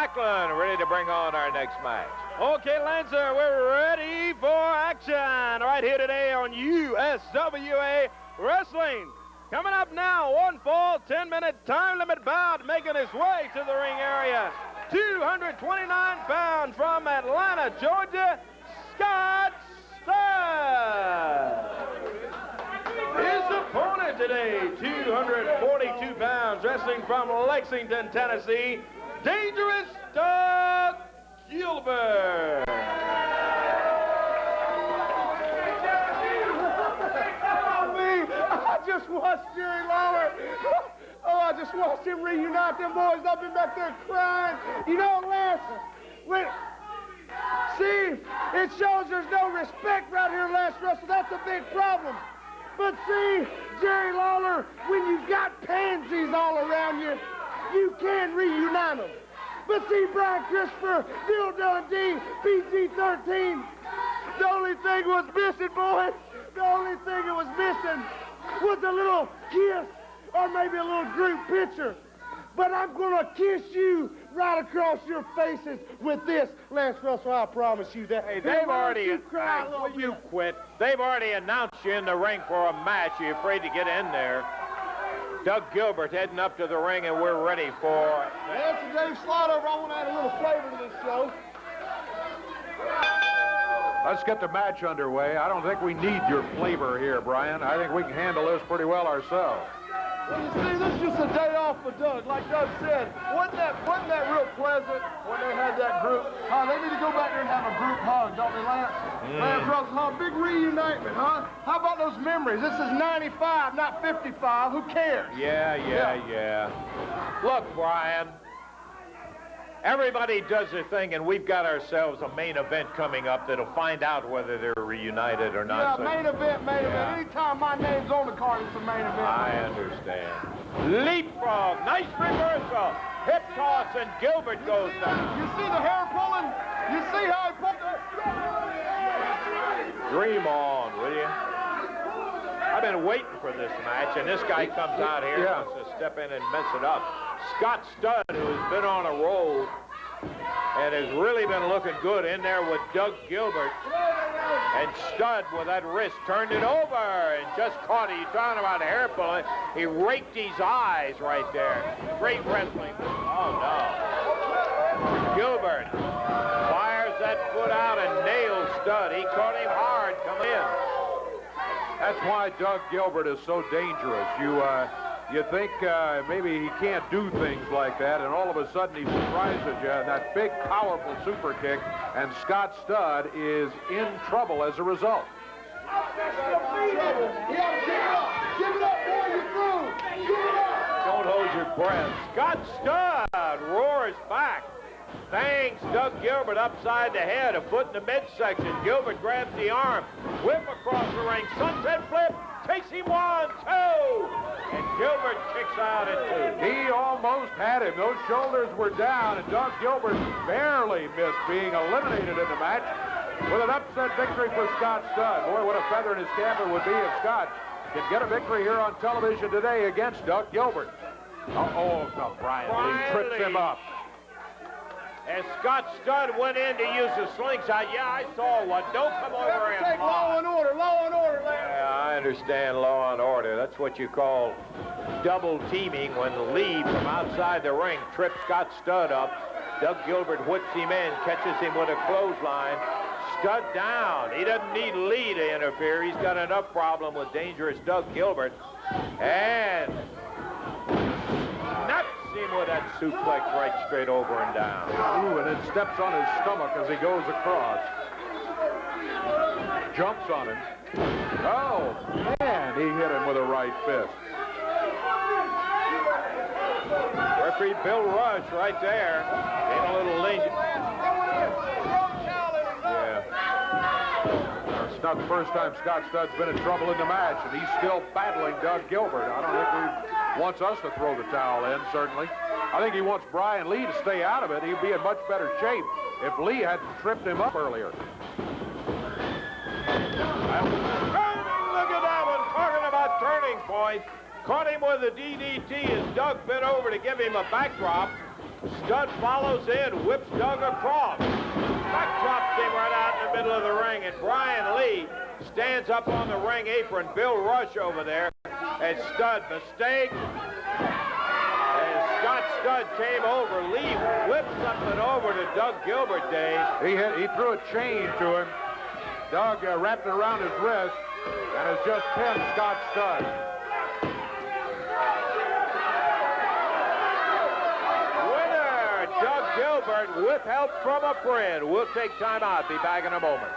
Backlund, ready to bring on our next match. Okay, Lancer, we're ready for action right here today on USWA Wrestling. Coming up now, one fall, 10-minute time limit bout making his way to the ring area. 229 pounds from Atlanta, Georgia, Scott Stud. His opponent today, 242 pounds, wrestling from Lexington, Tennessee, Dangerous Doug Gilbert. I just watched Jerry Lawler. Oh, I just watched him reunite them boys. I've been back there crying. You know, Les, see, it shows there's no respect right here, Les Russell. That's a big problem. But see, Jerry Lawler, when you've got pansies all around you, you can reunite them. But see, Brian Christopher, Bill Dundee, PG-13, the only thing was missing, boys, the only thing that was missing was a little kiss or maybe a little group picture. But I'm going to kiss you right across your faces with this, Lance Russell, I promise you that. Hey, they've already... Will you quit? They've already announced you in the ring for a match. You're afraid to get in there. Doug Gilbert heading up to the ring, and we're ready for... Well, it's Dave Slaughter. I want to add a little flavor to this show. Let's get the match underway. I don't think we need your flavor here, Brian. I think we can handle this pretty well ourselves. Well, you see, this is just a day off for Doug. Like Doug said, wasn't that real pleasant when they had that group? They need to go back there and have a group hug, don't they, Lance? Lance Russell, big reunitement, huh? How about those memories? This is 95, not 55. Who cares? Yeah. Look, Brian, everybody does their thing, and we've got ourselves a main event coming up that'll find out whether they're reunited or not. Yeah, so, main event. Anytime my name's on the card, it's a main event. I understand. Leapfrog, nice reversal. Hip toss, and Gilbert goes down. You see the hair pulling? You see how he pulled it? Dream on, will you? I've been waiting for this match, and this guy comes out here and wants to step in and mess it up. Scott Stud, who's been on a roll and has really been looking good in there with Doug Gilbert. And Stud, with that wrist, turned it over and just caught it. You're talking about hair pulling. He raked his eyes right there. Great wrestling. Oh, no. Gilbert fires that foot out and nails Stud. He caught him hard coming in. That's why Doug Gilbert is so dangerous. You think maybe he can't do things like that, and all of a sudden he surprises you, and that big, powerful super kick, and Scott Stud is in trouble as a result. Don't hold your breath. Scott Stud roars back. Bangs Doug Gilbert upside the head, a foot in the midsection. Gilbert grabs the arm, whip across the ring, sunset flip, takes him 1, 2, and Gilbert kicks out at 2. He almost had him. Those shoulders were down, and Doug Gilbert barely missed being eliminated in the match with an upset victory for Scott Stud. Boy, what a feather in his cap it would be if Scott can get a victory here on television today against Doug Gilbert. Oh, no, Brian Lee trips him up. As Scott Stud went in to use the slingshot, I saw one. Don't come over and take law and order, Larry. Yeah, I understand law and order. That's what you call double teaming when Lee from outside the ring trips Scott Stud up. Doug Gilbert whips him in, catches him with a clothesline. Stud down. He doesn't need Lee to interfere. He's got enough problem with dangerous Doug Gilbert. And nuts him with that suplex right straight over and down. Ooh, and then steps on his stomach as he goes across. Jumps on him. Oh, man, he hit him with a right fist. Referee Bill Rush right there. Being a little lenient. It's not the first time Scott Stud's been in trouble in the match, and he's still battling Doug Gilbert. I don't think he wants us to throw the towel in, certainly. I think he wants Brian Lee to stay out of it. He'd be in much better shape if Lee hadn't tripped him up earlier. Look at that one, talking about turning point. Caught him with a DDT as Doug bent over to give him a backdrop. Stud follows in, whips Doug across. Backdrops him right out in the middle of the ring, and Brian Lee stands up on the ring apron. Bill Rush over there, and Stud mistake. And Scott Stud came over. Lee whipped something over to Doug Gilbert, Dave. He threw a chain to him. Doug wrapped it around his wrist and has just pinned Scott Stud. Winner, Doug Gilbert with help from a friend. We'll take time out. Be back in a moment.